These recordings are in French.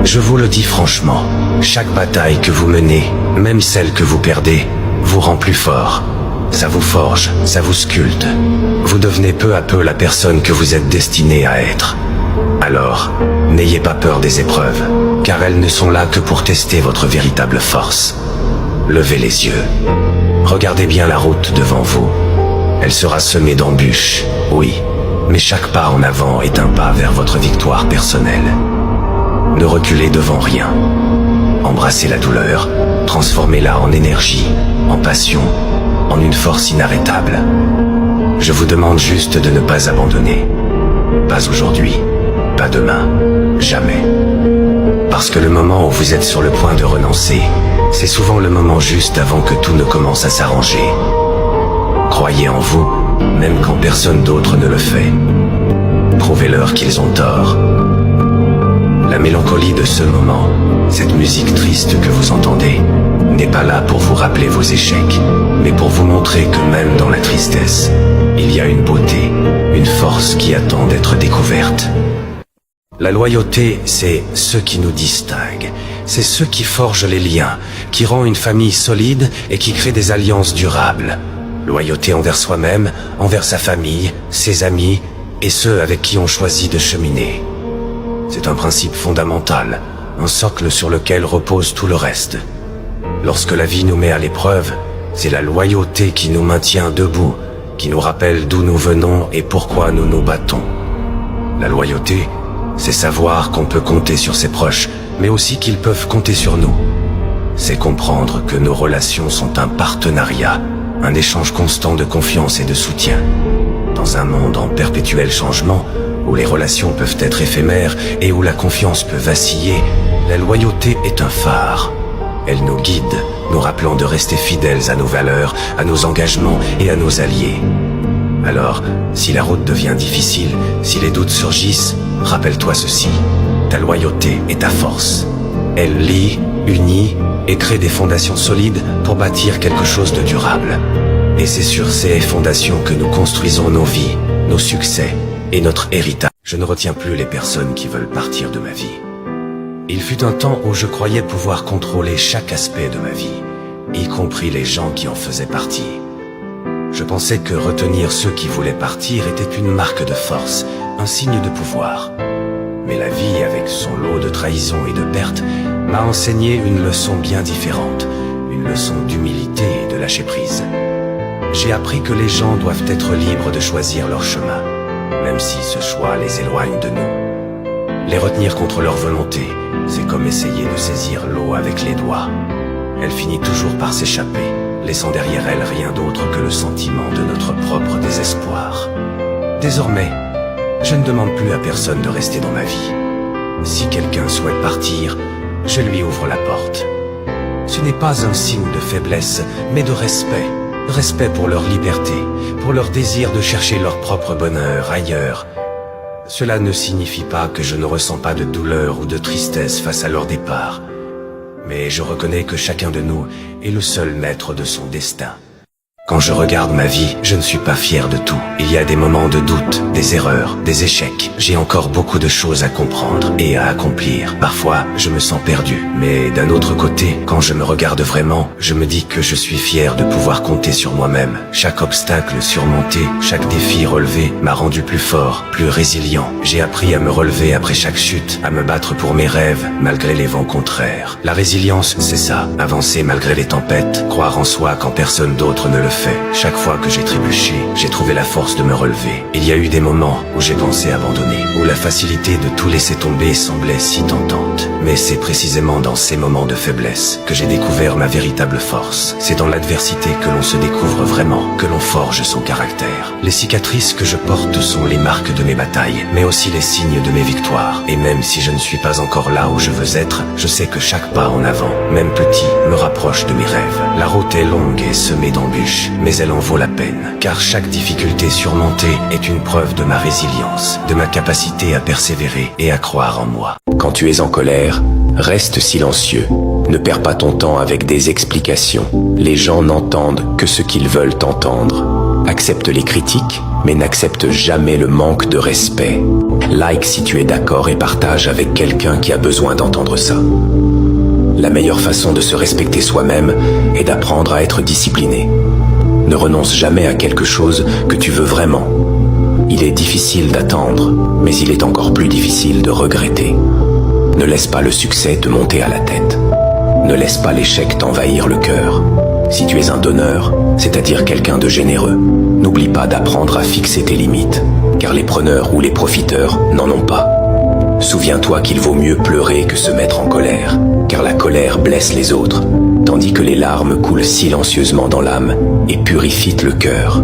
Je vous le dis franchement, chaque bataille que vous menez, même celle que vous perdez, vous rend plus fort. Ça vous forge, ça vous sculpte. Vous devenez peu à peu la personne que vous êtes destiné à être. Alors, n'ayez pas peur des épreuves, car elles ne sont là que pour tester votre véritable force. Levez les yeux. Regardez bien la route devant vous. Elle sera semée d'embûches, oui, mais chaque pas en avant est un pas vers votre victoire personnelle. Ne reculez devant rien. Embrassez la douleur, transformez-la en énergie, en passion, en une force inarrêtable. Je vous demande juste de ne pas abandonner. Pas aujourd'hui, pas demain, jamais. Parce que le moment où vous êtes sur le point de renoncer, c'est souvent le moment juste avant que tout ne commence à s'arranger. Croyez en vous, même quand personne d'autre ne le fait. Prouvez-leur qu'ils ont tort. La mélancolie de ce moment, cette musique triste que vous entendez, n'est pas là pour vous rappeler vos échecs, mais pour vous montrer que même dans la tristesse, il y a une beauté, une force qui attend d'être découverte. La loyauté, c'est ce qui nous distingue. C'est ce qui forge les liens, qui rend une famille solide et qui crée des alliances durables. Loyauté envers soi-même, envers sa famille, ses amis et ceux avec qui on choisit de cheminer. C'est un principe fondamental, un socle sur lequel repose tout le reste. Lorsque la vie nous met à l'épreuve, c'est la loyauté qui nous maintient debout, qui nous rappelle d'où nous venons et pourquoi nous nous battons. La loyauté, c'est savoir qu'on peut compter sur ses proches, mais aussi qu'ils peuvent compter sur nous. C'est comprendre que nos relations sont un partenariat, un échange constant de confiance et de soutien. Dans un monde en perpétuel changement, où les relations peuvent être éphémères et où la confiance peut vaciller, la loyauté est un phare. Elle nous guide, nous rappelant de rester fidèles à nos valeurs, à nos engagements et à nos alliés. Alors, si la route devient difficile, si les doutes surgissent, rappelle-toi ceci, ta loyauté est ta force. Elle lie, unit et crée des fondations solides pour bâtir quelque chose de durable. Et c'est sur ces fondations que nous construisons nos vies, nos succès et notre héritage. Je ne retiens plus les personnes qui veulent partir de ma vie. Il fut un temps où je croyais pouvoir contrôler chaque aspect de ma vie, y compris les gens qui en faisaient partie. Je pensais que retenir ceux qui voulaient partir était une marque de force, un signe de pouvoir. Mais la vie, avec son lot de trahisons et de pertes, m'a enseigné une leçon bien différente, une leçon d'humilité et de lâcher prise. J'ai appris que les gens doivent être libres de choisir leur chemin, même si ce choix les éloigne de nous. Les retenir contre leur volonté, c'est comme essayer de saisir l'eau avec les doigts. Elle finit toujours par s'échapper, laissant derrière elle rien d'autre que le sentiment de notre propre désespoir. Désormais, je ne demande plus à personne de rester dans ma vie. Si quelqu'un souhaite partir, je lui ouvre la porte. Ce n'est pas un signe de faiblesse, mais de respect. Respect pour leur liberté, pour leur désir de chercher leur propre bonheur ailleurs. Cela ne signifie pas que je ne ressens pas de douleur ou de tristesse face à leur départ. Mais je reconnais que chacun de nous est le seul maître de son destin. Quand je regarde ma vie, je ne suis pas fier de tout. Il y a des moments de doute, des erreurs, des échecs. J'ai encore beaucoup de choses à comprendre et à accomplir. Parfois, je me sens perdu. Mais d'un autre côté, quand je me regarde vraiment, je me dis que je suis fier de pouvoir compter sur moi-même. Chaque obstacle surmonté, chaque défi relevé m'a rendu plus fort, plus résilient. J'ai appris à me relever après chaque chute, à me battre pour mes rêves, malgré les vents contraires. La résilience, c'est ça. Avancer malgré les tempêtes, croire en soi quand personne d'autre ne le fait. Chaque fois que j'ai trébuché, j'ai trouvé la force de me relever. Il y a eu des moments où j'ai pensé abandonner, où la facilité de tout laisser tomber semblait si tentante. Mais c'est précisément dans ces moments de faiblesse que j'ai découvert ma véritable force. C'est dans l'adversité que l'on se découvre vraiment, que l'on forge son caractère. Les cicatrices que je porte sont les marques de mes batailles, mais aussi les signes de mes victoires. Et même si je ne suis pas encore là où je veux être, je sais que chaque pas en avant, même petit, me rapproche de mes rêves. La route est longue et semée d'embûches, mais elle en vaut la peine, car chaque difficulté surmontée est une preuve de ma résilience, de ma capacité à persévérer et à croire en moi. Quand tu es en colère, reste silencieux. Ne perds pas ton temps avec des explications. Les gens n'entendent que ce qu'ils veulent entendre. Accepte les critiques, mais n'accepte jamais le manque de respect. Like si tu es d'accord et partage avec quelqu'un qui a besoin d'entendre ça. La meilleure façon de se respecter soi-même est d'apprendre à être discipliné. Ne renonce jamais à quelque chose que tu veux vraiment. Il est difficile d'attendre, mais il est encore plus difficile de regretter. Ne laisse pas le succès te monter à la tête. Ne laisse pas l'échec t'envahir le cœur. Si tu es un donneur, c'est-à-dire quelqu'un de généreux, n'oublie pas d'apprendre à fixer tes limites, car les preneurs ou les profiteurs n'en ont pas. Souviens-toi qu'il vaut mieux pleurer que se mettre en colère, car la colère blesse les autres, tandis que les larmes coulent silencieusement dans l'âme et purifient le cœur.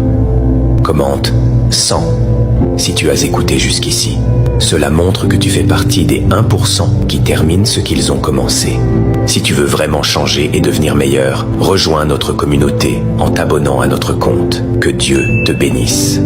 Commente 100 si tu as écouté jusqu'ici. Cela montre que tu fais partie des 1% qui terminent ce qu'ils ont commencé. Si tu veux vraiment changer et devenir meilleur, rejoins notre communauté en t'abonnant à notre compte. Que Dieu te bénisse.